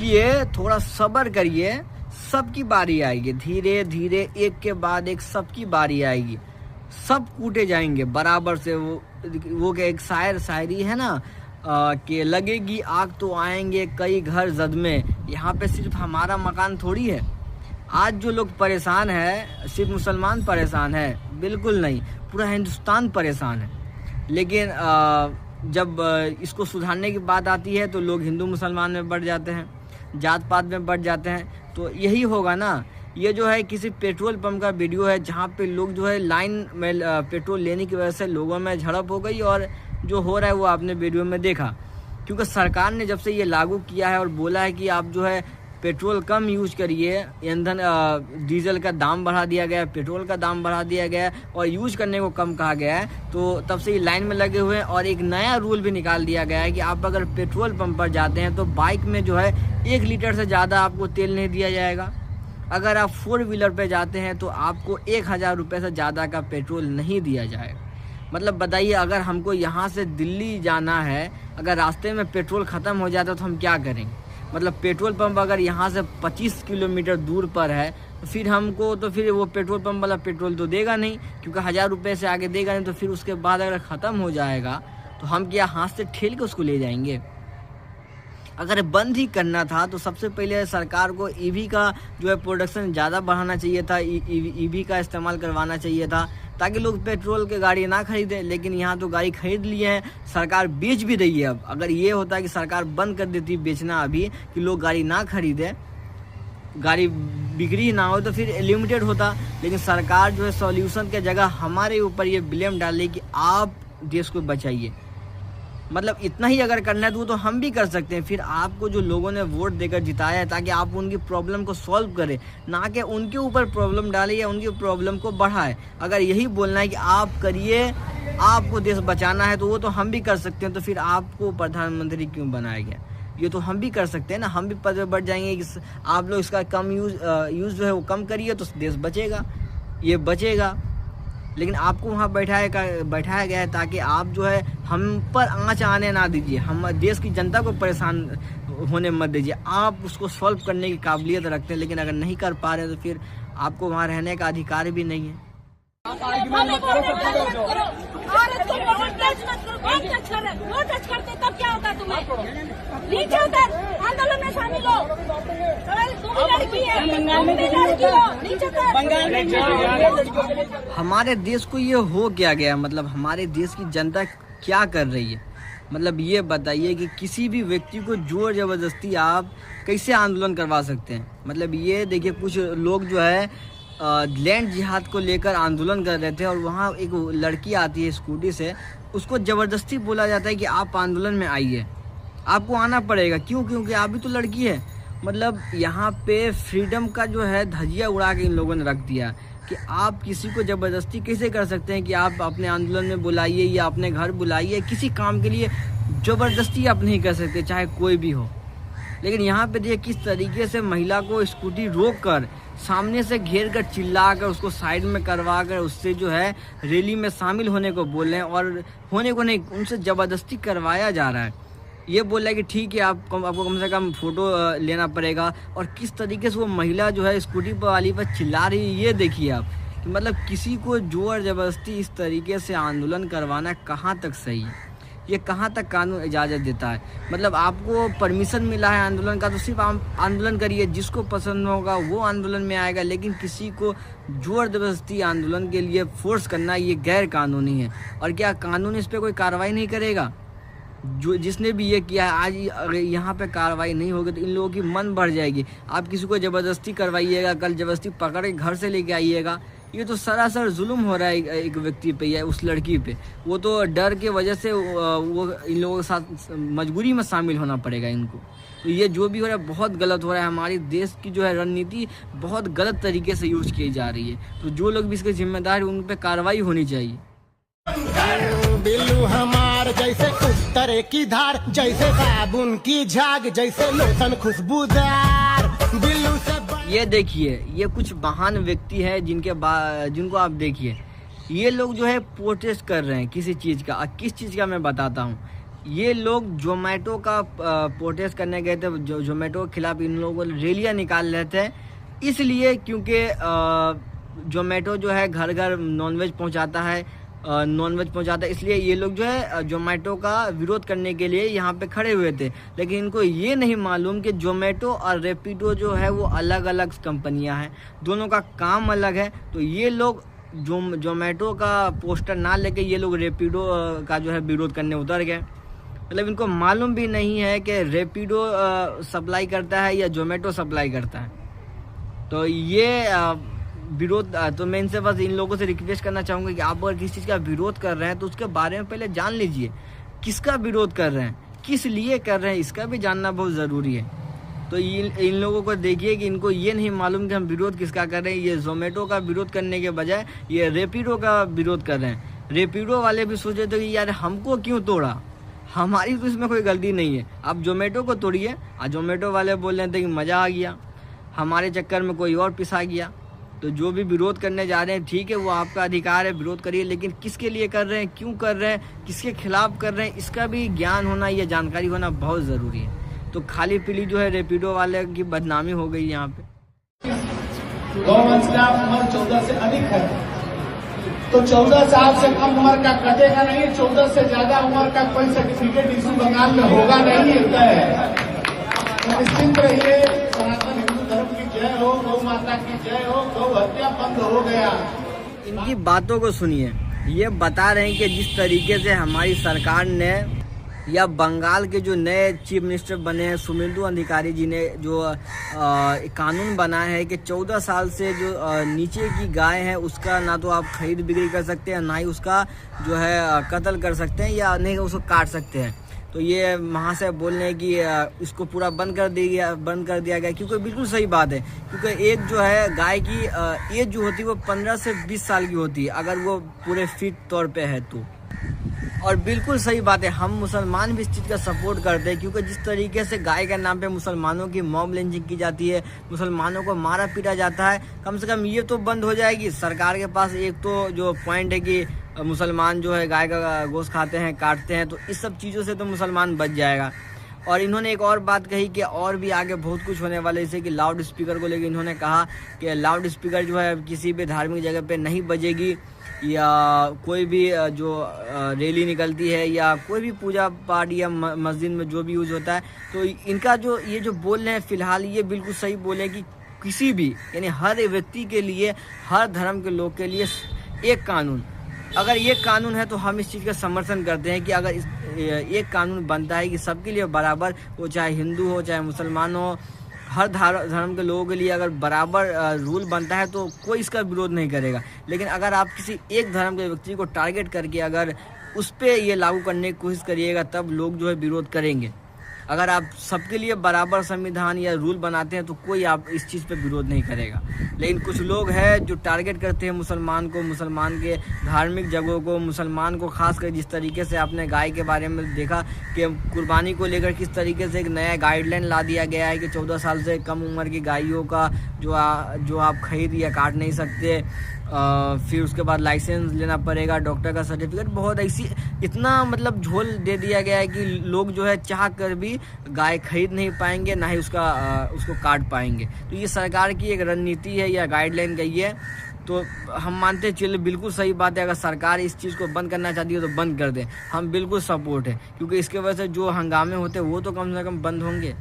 रुकिए, थोड़ा सब्र करिए, सबकी बारी आएगी। धीरे धीरे एक के बाद एक सबकी बारी आएगी, सब कूटे जाएंगे बराबर से। वो क्या एक शायरी है ना कि लगेगी आग तो आएंगे कई घर जद में। यहाँ पे सिर्फ हमारा मकान थोड़ी है। आज जो लोग परेशान है सिर्फ मुसलमान परेशान है, बिल्कुल नहीं, पूरा हिंदुस्तान परेशान है। लेकिन जब इसको सुधारने की बात आती है तो लोग हिंदू मुसलमान में बढ़ जाते हैं, जात पात में बढ़ जाते हैं। तो यही होगा ना। ये जो है किसी पेट्रोल पंप का वीडियो है जहाँ पे लोग जो है लाइन में पेट्रोल लेने की वजह से लोगों में झड़प हो गई, और जो हो रहा है वो आपने वीडियो में देखा। क्योंकि सरकार ने जब से ये लागू किया है और बोला है कि आप जो है पेट्रोल कम यूज करिए, ईंधन डीजल का दाम बढ़ा दिया गया है, पेट्रोल का दाम बढ़ा दिया गया है और यूज करने को कम कहा गया है, तो तब से ये लाइन में लगे हुए हैं। और एक नया रूल भी निकाल दिया गया है कि आप अगर पेट्रोल पंप पर जाते हैं तो बाइक में जो है 1 लीटर से ज़्यादा आपको तेल नहीं दिया जाएगा। अगर आप 4 व्हीलर पे जाते हैं तो आपको 1000 रुपये से ज़्यादा का पेट्रोल नहीं दिया जाएगा। मतलब बताइए, अगर हमको यहाँ से दिल्ली जाना है, अगर रास्ते में पेट्रोल ख़त्म हो जाता है तो हम क्या करेंगे? मतलब पेट्रोल पंप अगर यहाँ से 25 किलोमीटर दूर पर है तो फिर हमको तो फिर वो पेट्रोल पंप वाला पेट्रोल तो देगा नहीं, क्योंकि 1000 रुपये से आगे देगा नहीं। तो फिर उसके बाद अगर ख़त्म हो जाएगा तो हम क्या हाथ से ठेल के उसको ले जाएंगे? अगर बंद ही करना था तो सबसे पहले सरकार को ईवी का जो है प्रोडक्शन ज़्यादा बढ़ाना चाहिए था, ईवी का इस्तेमाल करवाना चाहिए था, ताकि लोग पेट्रोल के गाड़ी ना खरीदें। लेकिन यहाँ तो गाड़ी खरीद लिए हैं, सरकार बेच भी रही है। अब अगर ये होता कि सरकार बंद कर देती बेचना अभी, कि लोग गाड़ी ना खरीदें, गाड़ी बिक्री ना हो, तो फिर लिमिटेड होता। लेकिन सरकार जो है सॉल्यूशन के जगह हमारे ऊपर ये ब्लेम डाले कि आप देश को बचाइए। मतलब इतना ही अगर करना है तो हम भी कर सकते हैं। फिर आपको जो लोगों ने वोट देकर जिताया है ताकि आप उनकी प्रॉब्लम को सॉल्व करें, ना कि उनके ऊपर प्रॉब्लम डालें या उनकी प्रॉब्लम को बढ़ाएं। अगर यही बोलना है कि आप करिए, आपको देश बचाना है, तो वो तो हम भी कर सकते हैं। तो फिर आपको प्रधानमंत्री क्यों बनाया गया? ये तो हम भी कर सकते हैं ना, हम भी पद पर बढ़ जाएंगे कि आप लोग इसका कम यूज़ जो है वो कम करिए तो देश बचेगा, ये बचेगा। लेकिन आपको वहाँ बैठाया गया है ताकि आप जो है हम पर आँच आने ना दीजिए, हम देश की जनता को परेशान होने मत दीजिए। आप उसको सॉल्व करने की काबिलियत रखते हैं, लेकिन अगर नहीं कर पा रहे तो फिर आपको वहाँ रहने का अधिकार भी नहीं है। तब क्या होगा तुम्हें? नीचे उतर, आंदोलन में शामिल हो। हमारे देश को ये हो क्या गया? मतलब हमारे देश की जनता क्या कर रही है? मतलब ये बताइए कि किसी भी व्यक्ति को जोर जबरदस्ती आप कैसे आंदोलन करवा सकते हैं? मतलब ये देखिए, कुछ लोग जो है लैंड जिहाद को लेकर आंदोलन कर रहे थे और वहाँ एक लड़की आती है स्कूटी से, उसको ज़बरदस्ती बोला जाता है कि आप आंदोलन में आइए, आपको आना पड़ेगा। क्यों? क्योंकि आप भी तो लड़की है। मतलब यहाँ पे फ्रीडम का जो है धजिया उड़ा के इन लोगों ने रख दिया कि आप किसी को ज़बरदस्ती कैसे कर सकते हैं कि आप अपने आंदोलन में बुलाइए या अपने घर बुलाइए। किसी काम के लिए ज़बरदस्ती आप नहीं कर सकते, चाहे कोई भी हो। लेकिन यहाँ पे देखिए किस तरीके से महिला को स्कूटी रोक कर सामने से घेर कर चिल्ला कर उसको साइड में करवा कर उससे जो है रैली में शामिल होने को बोल रहे हैं, और होने को नहीं, उनसे ज़बरदस्ती करवाया जा रहा है। ये बोल रहा है कि ठीक है आपको कम से कम फ़ोटो लेना पड़ेगा। और किस तरीके से वो महिला जो है स्कूटी वाली पर चिल्ला रही है, ये देखिए आप कि मतलब किसी को जोर ज़बरदस्ती इस तरीके से आंदोलन करवाना कहाँ तक सही है? ये कहाँ तक कानून इजाज़त देता है? मतलब आपको परमिशन मिला है आंदोलन का तो सिर्फ आप आंदोलन करिए, जिसको पसंद होगा वो आंदोलन में आएगा। लेकिन किसी को जोर जबरदस्ती आंदोलन के लिए फोर्स करना ये गैर कानूनी है। और क्या कानून इस पर कोई कार्रवाई नहीं करेगा? जो जिसने भी ये किया है, आज अगर यहाँ पे कार्रवाई नहीं होगी तो इन लोगों की मन बढ़ जाएगी। आप किसी को ज़बरदस्ती करवाइएगा, कल ज़बरदस्ती पकड़ के घर से लेके आइएगा। ये तो सरासर जुल्म हो रहा है एक व्यक्ति पे या उस लड़की पे। वो तो डर के वजह से वो इन लोगों के साथ मजबूरी में शामिल होना पड़ेगा इनको। तो ये जो भी हो रहा है बहुत गलत हो रहा है। हमारी देश की जो है रणनीति बहुत गलत तरीके से यूज की जा रही है। तो जो लोग भी इसके जिम्मेदार हैं उन पर कार्रवाई होनी चाहिए। बिल्लू हमार जैसे उत्तरे की धार, जैसे साबुन की झाग, जैसे लोशन खुशबूदार, बिल्लू से ये देखिए, ये कुछ महान व्यक्ति है जिनको आप देखिए, ये लोग जो है प्रोटेस्ट कर रहे हैं किसी चीज़ का। किस चीज़ का मैं बताता हूँ। ये लोग जोमेटो का प्रोटेस्ट करने गए थे, जोमेटो के खिलाफ इन लोगों को रैलियाँ निकाल रहे थे, इसलिए क्योंकि जोमेटो जो है घर घर नॉनवेज पहुंचाता है, इसलिए ये लोग जो है जोमेटो का विरोध करने के लिए यहाँ पे खड़े हुए थे। लेकिन इनको ये नहीं मालूम कि जोमेटो और रैपिडो जो है वो अलग अलग कंपनियां हैं, दोनों का काम अलग है। तो ये लोग जोमेटो का पोस्टर ना लेके ये लोग रैपिडो का जो है विरोध करने उतर गए। मतलब इनको मालूम भी नहीं है कि रैपिडो सप्लाई करता है या जोमेटो सप्लाई करता है। तो ये विरोध, तो मैं इनसे बस इन लोगों से रिक्वेस्ट करना चाहूँगा कि आप अगर किसी चीज़ का विरोध कर रहे हैं तो उसके बारे में पहले जान लीजिए, किसका विरोध कर रहे हैं, किस लिए कर रहे हैं, इसका भी जानना बहुत ज़रूरी है। तो इन लोगों को देखिए कि इनको ये नहीं मालूम कि हम विरोध किसका कर रहे हैं। ये जोमेटो का विरोध करने के बजाय ये रैपिडो का विरोध कर रहे हैं। रैपिडो वाले भी सोच रहे थे कि यार हमको क्यों तोड़ा, हमारी तो इसमें कोई गलती नहीं है, आप जोमेटो को तोड़िए। और जोमेटो वाले बोल रहे थे कि मज़ा आ गया, हमारे चक्कर में कोई और पिसा गया। तो जो भी विरोध करने जा रहे हैं ठीक है, वो आपका अधिकार है, विरोध करिए, लेकिन किसके लिए कर रहे हैं, क्यों कर रहे हैं, किसके खिलाफ कर रहे हैं, इसका भी ज्ञान होना या जानकारी होना बहुत ज़रूरी है। तो खाली पीली जो है रैपिडो वाले की बदनामी हो गई यहाँ पे। गौवंश का उम्र 14 से अधिक है तो 14 साल से कम उम्र का कटेगा नहीं, 14 से ज्यादा उम्र का कोई सर्टिफिकेट इशू बंगाल में होगा नहीं, होता है। तो निश्चिंत रहिए, सनातन हिंदू धर्म की जय हो, गौ माता की जय हो, गौ हत्या बंद हो गया। इनकी बातों को सुनिए, ये बता रहे हैं कि जिस तरीके से हमारी सरकार ने या बंगाल के जो नए चीफ मिनिस्टर बने हैं सुवेंदु अधिकारी जी ने जो कानून बनाया है कि 14 साल से जो नीचे की गाय है उसका ना तो आप खरीद बिक्री कर सकते हैं, ना ही उसका जो है कत्ल कर सकते हैं या नहीं उसको काट सकते हैं। तो ये महाशय बोल रहे हैं कि इसको पूरा बंद कर दिया गया, क्योंकि बिल्कुल सही बात है। क्योंकि एक जो है गाय की एज जो होती है वो 15 से 20 साल की होती है अगर वो पूरे फिट तौर पे है तो। और बिल्कुल सही बात है, हम मुसलमान भी इस चीज़ का सपोर्ट करते हैं, क्योंकि जिस तरीके से गाय के नाम पे मुसलमानों की मॉब लिंचिंग की जाती है, मुसलमानों को मारा पीटा जाता है, कम से कम ये तो बंद हो जाएगी। सरकार के पास एक तो जो पॉइंट है कि मुसलमान जो है गाय का गोश्त खाते हैं, काटते हैं, तो इस सब चीज़ों से तो मुसलमान बच जाएगा। और इन्होंने एक और बात कही कि और भी आगे बहुत कुछ होने वाला है, जैसे कि लाउड स्पीकर को लेकर इन्होंने कहा कि लाउड स्पीकर जो है किसी भी धार्मिक जगह पे नहीं बजेगी, या कोई भी जो रैली निकलती है या कोई भी पूजा पाठ या मस्जिद में जो भी यूज़ होता है। तो इनका जो ये जो बोल रहे हैं फिलहाल ये बिल्कुल सही बोले कि किसी भी यानी हर व्यक्ति के लिए, हर धर्म के लोग के लिए एक कानून, अगर ये कानून है तो हम इस चीज़ का समर्थन करते हैं कि अगर एक कानून बनता है कि सबके लिए बराबर, वो चाहे हिंदू हो चाहे मुसलमान हो, हर धर्म के लोगों के लिए अगर बराबर रूल बनता है तो कोई इसका विरोध नहीं करेगा। लेकिन अगर आप किसी एक धर्म के व्यक्ति को टारगेट करके अगर उस पर ये लागू करने की कोशिश करिएगा तब लोग जो है विरोध करेंगे। अगर आप सबके लिए बराबर संविधान या रूल बनाते हैं तो कोई आप इस चीज़ पे विरोध नहीं करेगा। लेकिन कुछ लोग हैं जो टारगेट करते हैं मुसलमान को, मुसलमान के धार्मिक जगहों को, मुसलमान को, खासकर जिस तरीके से आपने गाय के बारे में देखा कि कुर्बानी को लेकर किस तरीके से एक नया गाइडलाइन ला दिया गया है कि 14 साल से कम उम्र की गायों का जो आप खरीद या काट नहीं सकते, फिर उसके बाद लाइसेंस लेना पड़ेगा, डॉक्टर का सर्टिफिकेट, बहुत ऐसी इतना मतलब झोल दे दिया गया है कि लोग जो है चाह कर भी गाय खरीद नहीं पाएंगे, ना ही उसको काट पाएंगे। तो ये सरकार की एक रणनीति है या गाइडलाइन गई है। तो हम मानते हैं चलिए बिल्कुल सही बात है, अगर सरकार इस चीज़ को बंद करना चाहती है तो बंद कर दे, हम बिल्कुल सपोर्ट है, क्योंकि इसके वजह से जो हंगामे होते हैं वो तो कम से कम बंद होंगे।